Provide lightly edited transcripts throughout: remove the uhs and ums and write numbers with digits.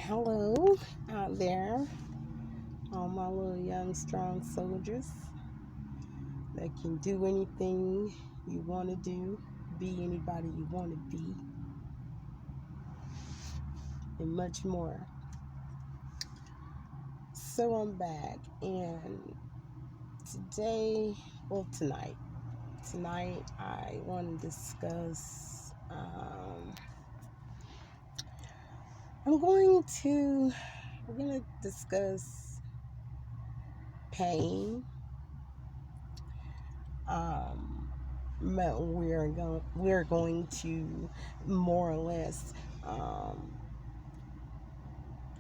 Hello out there, all my little young, strong soldiers that can do anything you want to do, be anybody you want to be, and much more. So I'm back, and tonight I want to discuss. I'm going to. We're going to discuss pain. We're going to more or less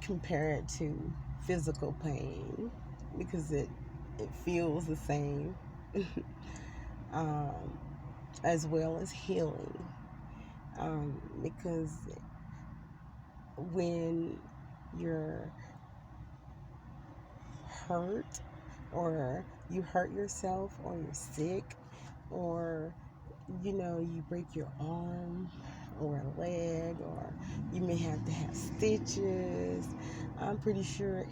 compare it to physical pain because it feels the same, um, as well as healing, because when you're hurt or you hurt yourself or you're sick or you break your arm or a leg, or you may have to have stitches. I'm pretty sure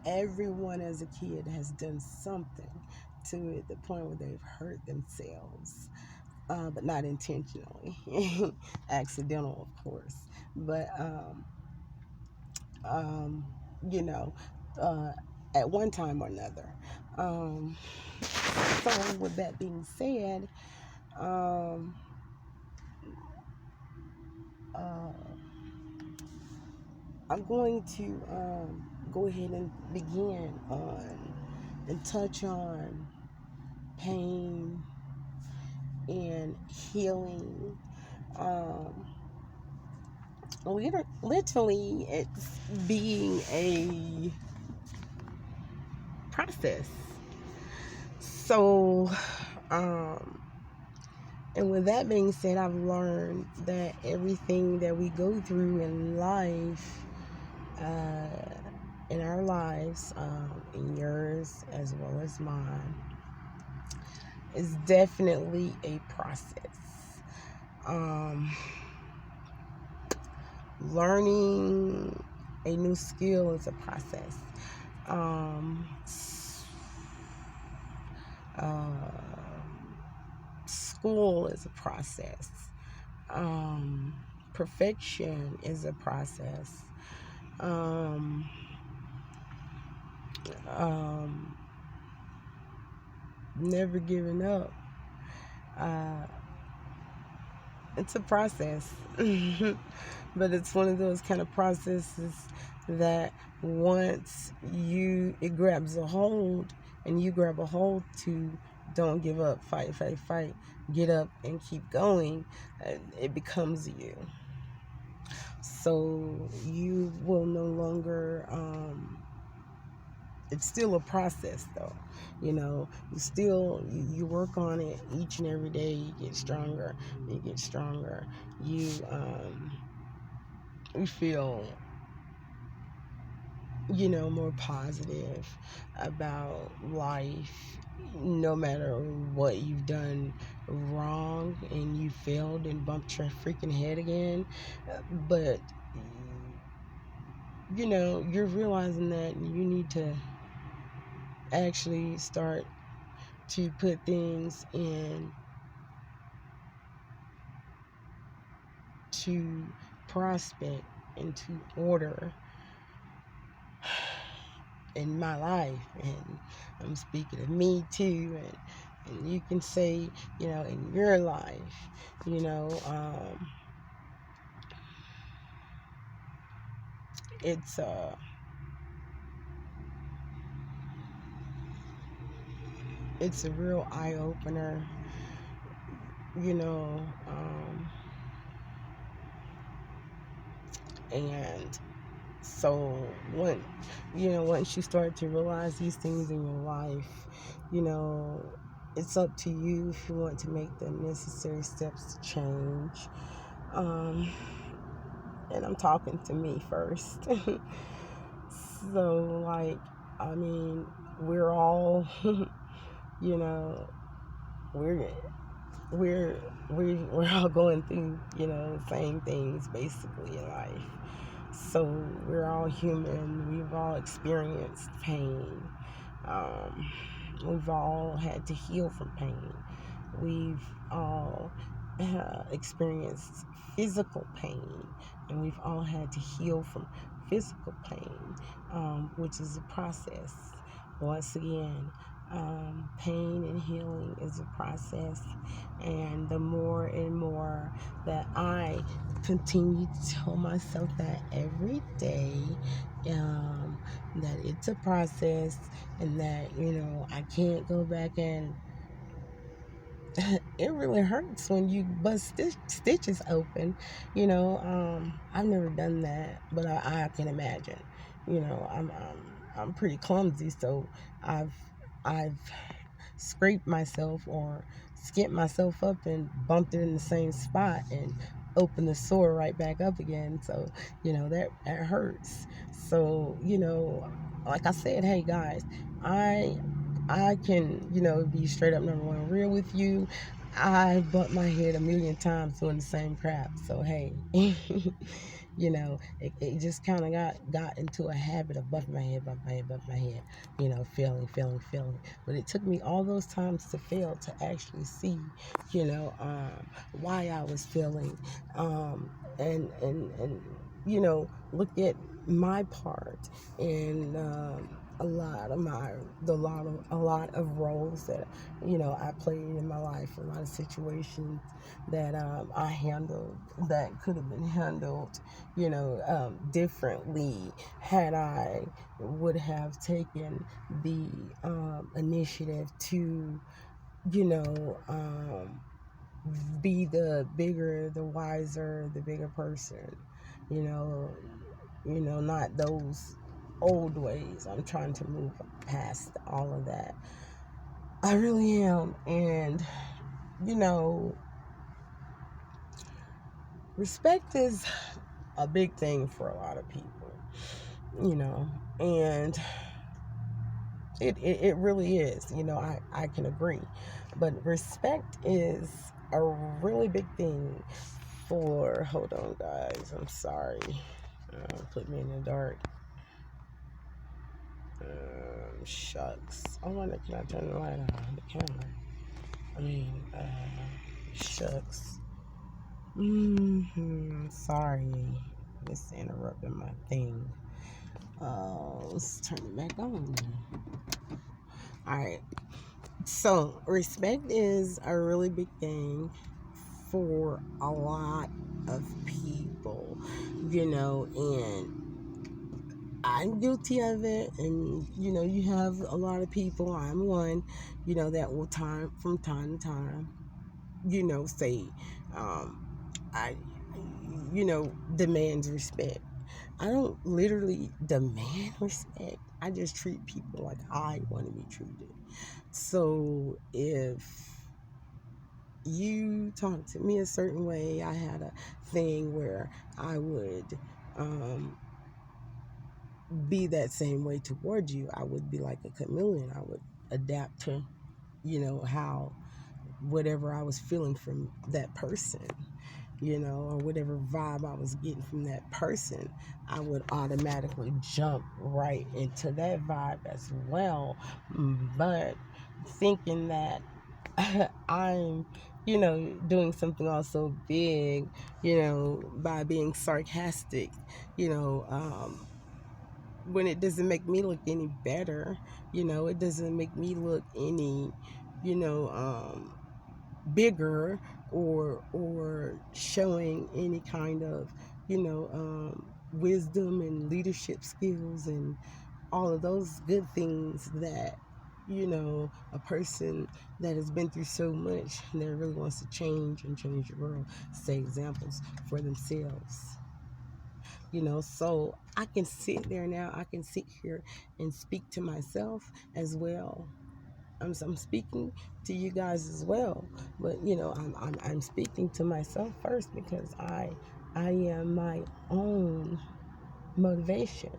everyone as a kid has done something to the point where they've hurt themselves, but not intentionally. Accidental, of course. But, um, you know, uh, at one time or another. So, with that being said, um, uh, I'm going to go ahead and begin on and touch on pain and healing. Literally, it's being a process. So, and with that being said, I've learned that everything that we go through in life, in our lives, in yours as well as mine, is definitely a process. Learning a new skill is a process. School is a process. Perfection is a process. Never giving up. It's a process. But it's one of those kind of processes that once it grabs a hold and you grab a hold to don't give up, fight, get up and keep going, it becomes you. So you will no longer, it's still a process though. You work on it each and every day. You get stronger. You feel more positive about life, no matter what you've done wrong and you failed and bumped your freaking head again. But you're realizing that you need to actually start to put things in to prospect into order in my life. And I'm speaking of me too, and you can say in your life, it's it's a real eye-opener, and so once you start to realize these things in your life, it's up to you if you want to make the necessary steps to change. And I'm talking to me first. So, we're all, we're we're all going through, the same things basically in life. So we're all human. We've all experienced pain. Um, we've all had to heal from pain. We've all experienced physical pain, and we've all had to heal from physical pain, which is a process. Once again, pain and healing is a process, and the more and more that I continue to tell myself that every day, that it's a process, and that I can't go back and it really hurts when you bust stitches open. I've never done that, but I can imagine. I'm pretty clumsy, so I've I've scraped myself or skinned myself up and bumped it in the same spot and opened the sore right back up again. So that hurts. So like I said, hey guys, I I can, be straight up number one real with you. I bumped my head a million times doing the same crap. So hey, it just kind of got into a habit of bumping my head, bumping my head, bumping my head, failing. But it took me all those times to fail to actually see, why I was failing, and look at my part in a lot of roles that I played in my life, a lot of situations that I handled that could have been handled differently had I would have taken the initiative to you know be the bigger, the wiser, the bigger person. You know, not those old ways. I'm trying to move past all of that. I really am. And, you know, respect is a big thing for a lot of people, and it really is. I can agree. But respect is a really big thing for, hold on, guys, I'm sorry. Put me in the dark. Shucks. I wonder, can I turn the light on the camera? Shucks. Sorry. This interrupted my thing. Let's turn it back on. Alright. So, respect is a really big thing for a lot of people, and I'm guilty of it. And, you have a lot of people, I'm one, that will from time to time, say, I, demands respect. I don't literally demand respect. I just treat people like I want to be treated. So if you talk to me a certain way, I had a thing where I would be that same way towards you. I would be like a chameleon. I would adapt to, how whatever I was feeling from that person, or whatever vibe I was getting from that person, I would automatically jump right into that vibe as well. But thinking that I'm, doing something also big, by being sarcastic, you know, um, when it doesn't make me look any better, it doesn't make me look any, you know, bigger or showing any kind of wisdom and leadership skills and all of those good things that a person that has been through so much and that really wants to change and change the world set examples for themselves. So I can sit there now, I can sit here and speak to myself as well. I'm speaking to you guys as well, but I'm speaking to myself first because I am my own motivation.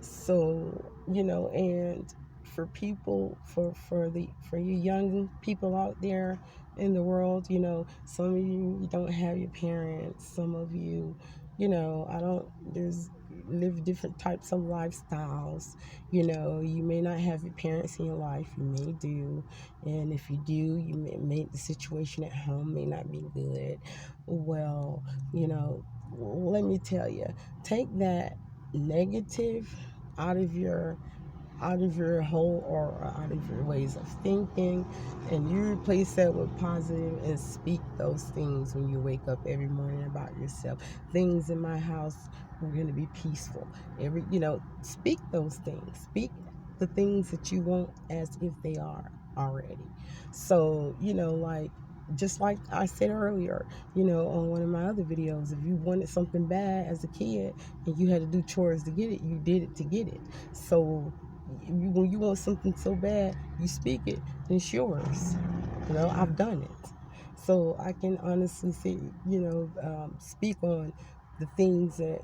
So and for people, for you young people out there in the world, some of you don't have your parents, some of you I don't, there's, live different types of lifestyles. You may not have your parents in your life, you may do. And if you do, the situation at home may not be good. Well, let me tell you, take that negative out of your whole, or out of your ways of thinking, and you replace that with positive, and speak those things when you wake up every morning about yourself. Things in my house are going to be peaceful. Speak those things. Speak the things that you want as if they are already. So, like, just like I said earlier, on one of my other videos, if you wanted something bad as a kid and you had to do chores to get it, you did it to get it. So when you want something so bad, you speak it, and it's yours. I've done it. So I can honestly say, speak on the things that,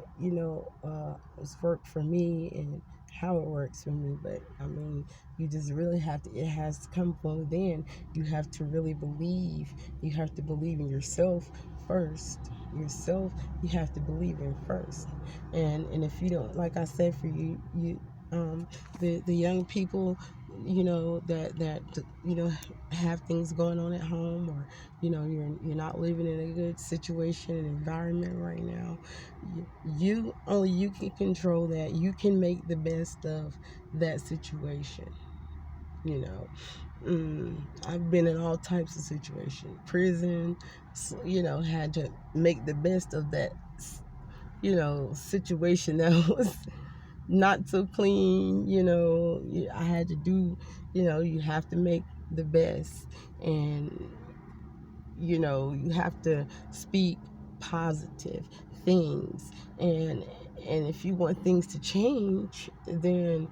has worked for me and how it works for me. But I mean, you just really have to, it has to come from within. You have to really believe. You have to believe in yourself first. Yourself, you have to believe in first. And if you don't, like I said, for the young people, that have things going on at home, or you're not living in a good situation and environment right now. Only you can control that. You can make the best of that situation. you know I've been in all types of situations, prison, had to make the best of that situation that was not so clean. I had to do, you have to make the best, and you have to speak positive things, and if you want things to change, then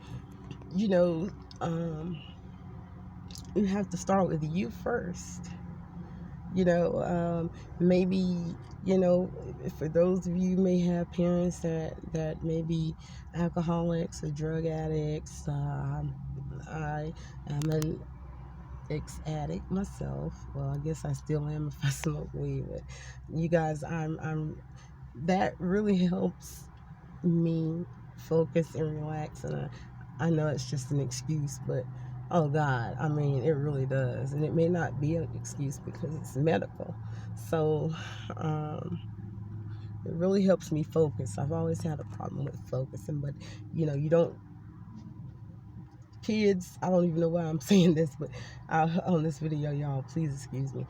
you know um, you have to start with you first. Maybe, for those of you who may have parents that may be alcoholics or drug addicts. I am an ex-addict myself. Well, I guess I still am if I smoke weed, but you guys, I'm that really helps me focus and relax. And I know it's just an excuse, but oh God, I mean, it really does. And it may not be an excuse because it's medical. So it really helps me focus. I've always had a problem with focusing, but you don't, kids, I don't even know why I'm saying this, but on this video, y'all, please excuse me.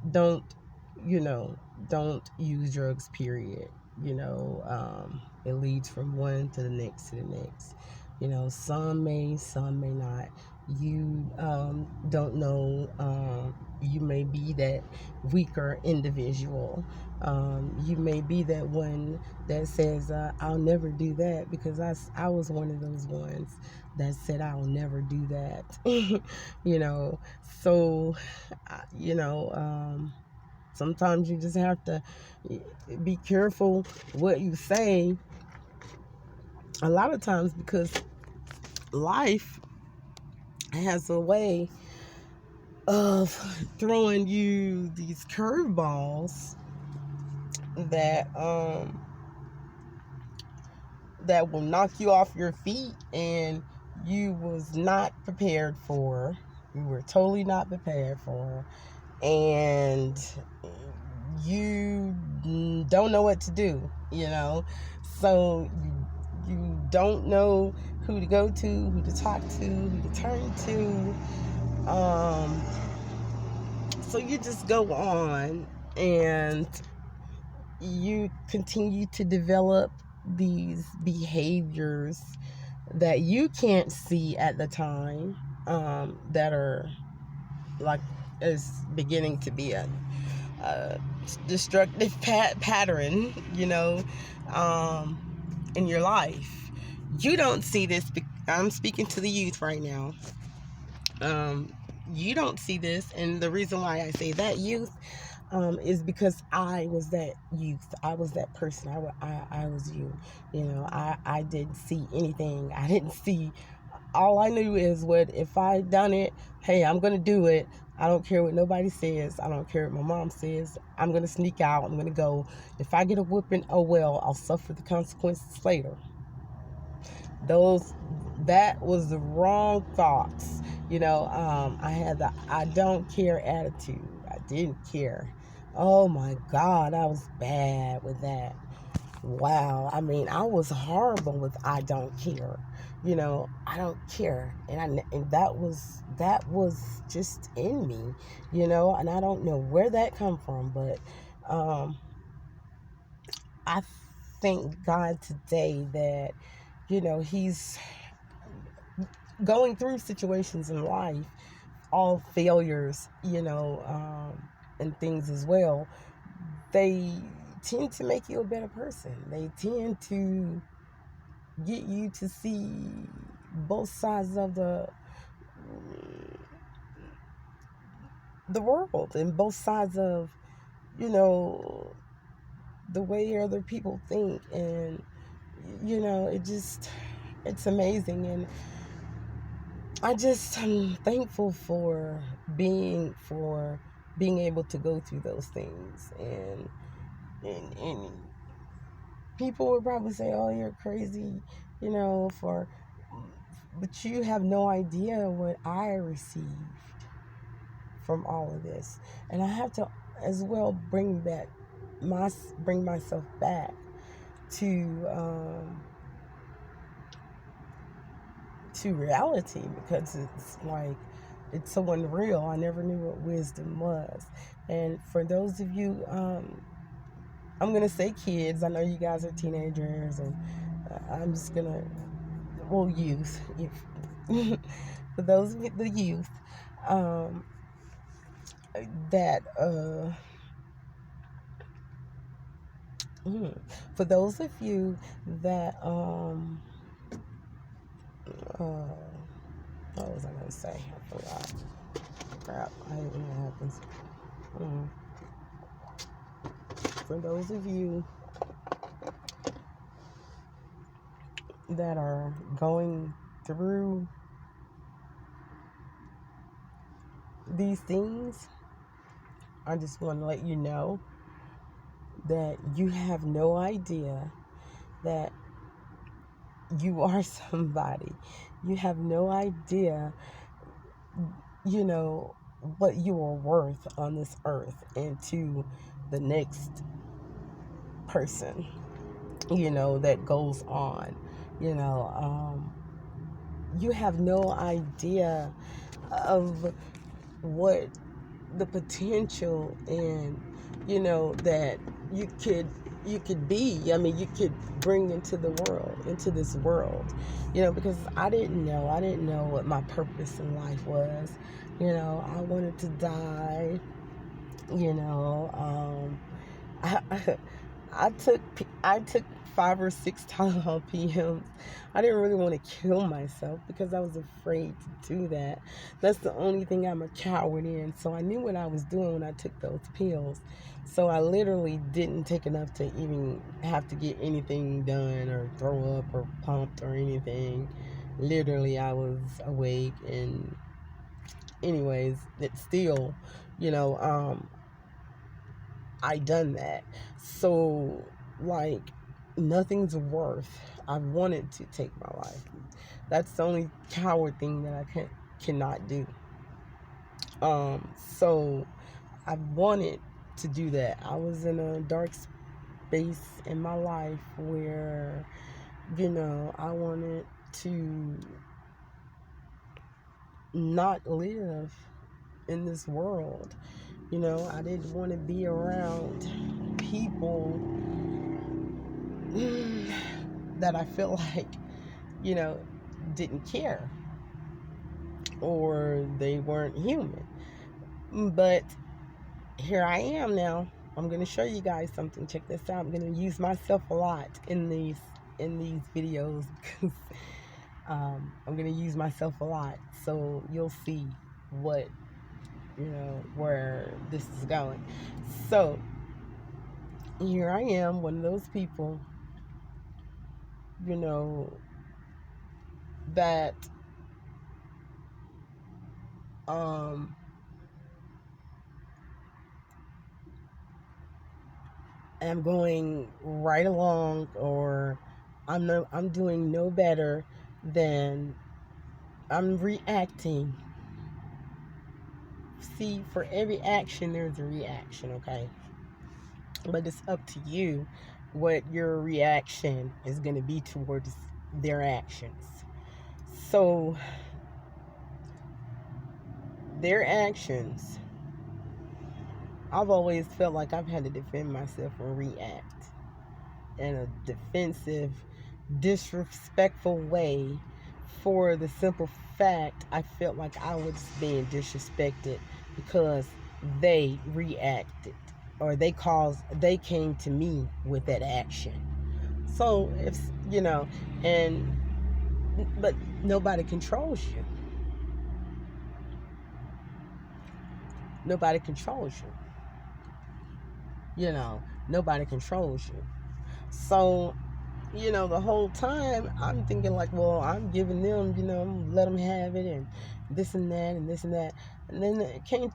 Don't, you know, don't use drugs, period. It leads from one to the next to the next. Some may not. You don't know. You may be that weaker individual. You may be that one that says, I'll never do that, because I was one of those ones that said, I'll never do that. So, you know, sometimes you just have to be careful what you say a lot of times, because life has a way of throwing you these curveballs that will knock you off your feet, and you was not prepared for. You were totally not prepared for, and you don't know what to do. So you don't know who to go to, who to talk to, who to turn to. So you just go on, and you continue to develop these behaviors that you can't see at the time, that are like, is beginning to be a destructive pattern, in your life. You don't see this. I'm speaking to the youth right now. You don't see this, and the reason why I say that, youth, is because I was that youth. I was that person. I was you. I didn't see anything. I didn't see all I knew is what if I done it, hey, I'm gonna do it. I don't care what nobody says. I don't care what my mom says. I'm gonna sneak out. I'm gonna go. If I get a whooping, oh well, I'll suffer the consequences later. Those that was the wrong thoughts. I had the I don't care attitude. I didn't care. Oh my God, I was bad with that. Wow. I mean, I was horrible with I don't care. I don't care. And that was just in me, and I don't know where that come from, but um I thank God today that he's going through situations in life, all failures, and things as well. They tend to make you a better person. They tend to get you to see both sides of the world, and both sides of you know the way other people think, and it's amazing. And I'm thankful for being able to go through those things. And people would probably say, "Oh, you're crazy," for but you have no idea what I received from all of this. And I have to as well bring myself back to reality, because it's like it's so unreal. I never knew what wisdom was. And for those of you, I'm gonna say kids. I know you guys are teenagers, and I'm just gonna, well, youth. For those of the youth, um, that for those of you that what was I gonna say? I forgot. Crap! I hate when that happens. For those of you that are going through these things, I just want to let you know that you have no idea that you are somebody. You have no idea, what you are worth on this earth and to the next person, that goes on. You know, you have no idea of what the potential and that you could be. I mean, you could bring into this world, because I didn't know what my purpose in life was. I wanted to die. you know I, I took 5 or 6 PMs. I didn't really want to kill myself because I was afraid to do that. That's the only thing I'm a coward in. So I knew what I was doing when I took those pills. So I literally didn't take enough to even have to get anything done or throw up or pumped or anything. Literally, I was awake. And anyways, it's still, you know, I done that. So, like, nothing's worth. I wanted to take my life. That's the only coward thing that I cannot do. So I wanted to do that. I was in a dark space in my life where, I wanted to not live in this world. I didn't want to be around people that I feel like, didn't care or they weren't human. But here I am now. I'm going to show you guys something. Check this out. I'm going to use myself a lot in these videos because I'm going to use myself a lot. So you'll see what, where this is going. So here I am, one of those people, that um, am going right along, or I'm doing no better than I'm reacting. See, for every action there's a reaction, okay? But it's up to you what your reaction is going to be towards their actions. So their actions, I've always felt like I've had to defend myself and react in a defensive, disrespectful way, for the simple fact I felt like I was being disrespected because they reacted, or they came to me with that action. So if and but nobody controls you. Nobody controls you. Nobody controls you. So the whole time I'm thinking like, well, I'm giving them, let them have it, and this and that and this and that. And then it came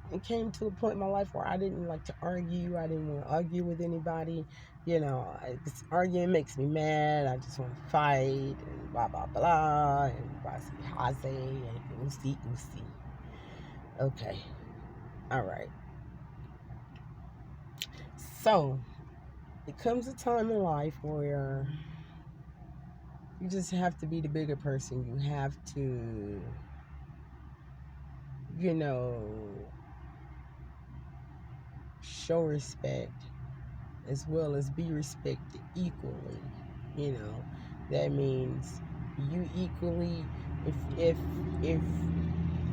to a point in my life where I didn't like to argue. I didn't want to argue with anybody. This arguing makes me mad. I just want to fight and blah blah blah and hase and oopsie oopsie. Okay, all right. So it comes a time in life where you just have to be the bigger person. You have to, you know, show respect as well as be respected equally. That means you equally, if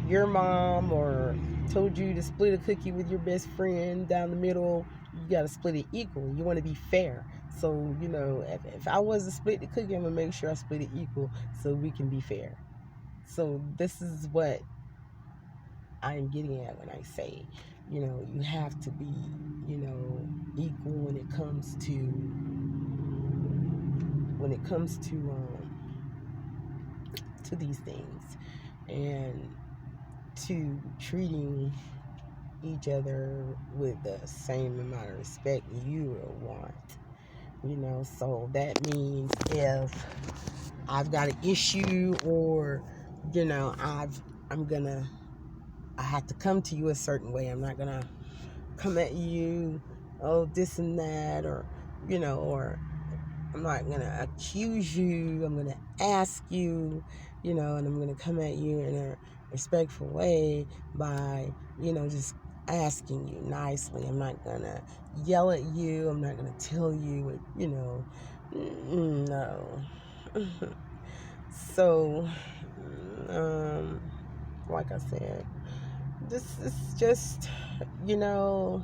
your mom or told you to split a cookie with your best friend down the middle, you got to split it equally. You want to be fair. So, if I was to split the cookie, I'm going to make sure I split it equal so we can be fair. So this is what I'm getting at when I say, you have to be, equal when it comes to these things, and to treating each other with the same amount of respect you want. So that means if I've got an issue, or I have to come to you a certain way. I'm not gonna come at you, oh, this and that, or I'm not gonna accuse you. I'm gonna ask you, and I'm gonna come at you in a respectful way by, just asking you nicely. I'm not gonna yell at you. I'm not gonna tell you, no. So, like I said, this is just, you know,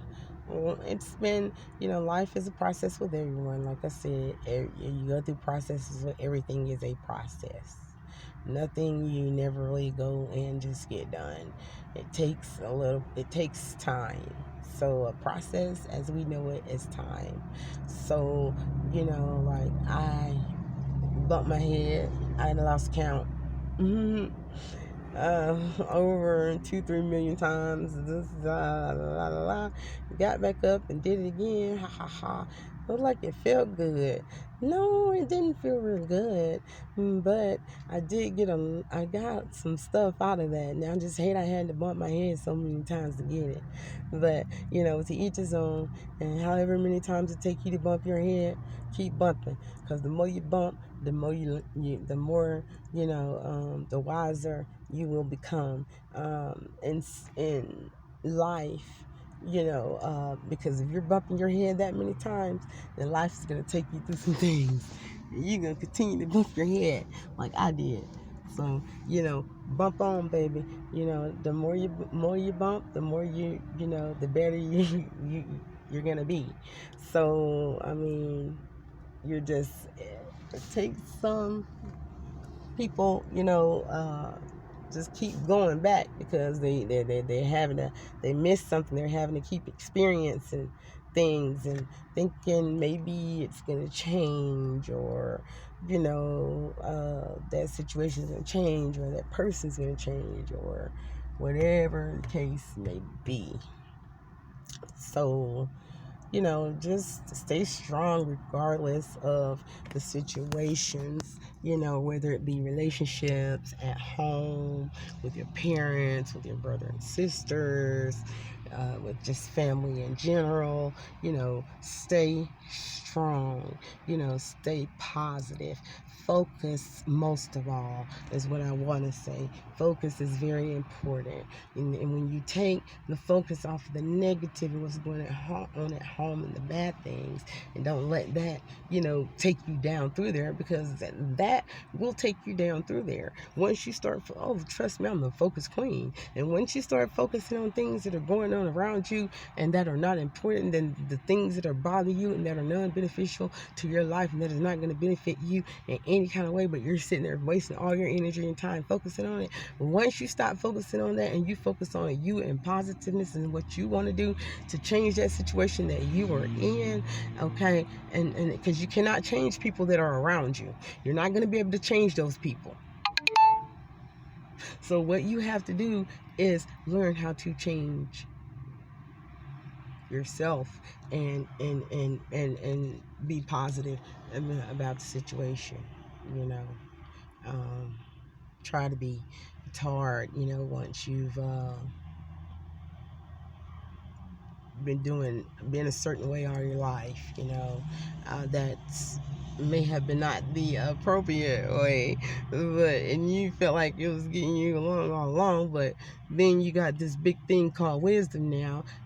it's been, life is a process with everyone. Like I said, you go through processes with everything is a process. Nothing you never really go and just get done. It takes time. So a process, as we know it, is time. So, like I bumped my head. I lost count. Over 2-3 million times. Got back up and did it again. Ha ha ha. Looked like it felt good. No, it didn't feel real good, but I got some stuff out of that. Now I just hate I had to bump my head so many times to get it. But to each his own, and however many times it take you to bump your head, keep bumping, because the more you bump, the more the more the wiser you will become in life. Because if you're bumping your head that many times, then life is going to take you through some things. You're going to continue to bump your head like I did. So, bump on, baby. The more you bump, the more the better you're going to be. So, I mean, it takes some people, just keep going back because they're they miss something. They're having to keep experiencing things and thinking maybe it's gonna change, or that situation's gonna change, or that person's gonna change, or whatever the case may be. So, just stay strong regardless of the situations, whether it be relationships at home, with your parents, with your brother and sisters, with just family in general. Stay strong, stay positive. Focus, most of all, is what I want to say. Focus is very important. And when you take the focus off of the negative and what's going on at home and the bad things, and don't let that, take you down through there, because that will take you down through there. Once you start, trust me, I'm the focus queen. And once you start focusing on things that are going on around you and that are not important, then the things that are bothering you and that are non-beneficial to your life and that is not going to benefit you in any kind of way, but you're sitting there wasting all your energy and time focusing on it. Once you stop focusing on that and you focus on you and positiveness and what you want to do to change that situation that you are in, okay, and because you cannot change people that are around you. You're not going to be able to change those people. So what you have to do is learn how to change yourself and be positive about the situation. you know um, Try to be. It's hard, once you've been a certain way all your life, that's may have been not the appropriate way, and you felt like it was getting you along all along, but then you got this big thing called wisdom now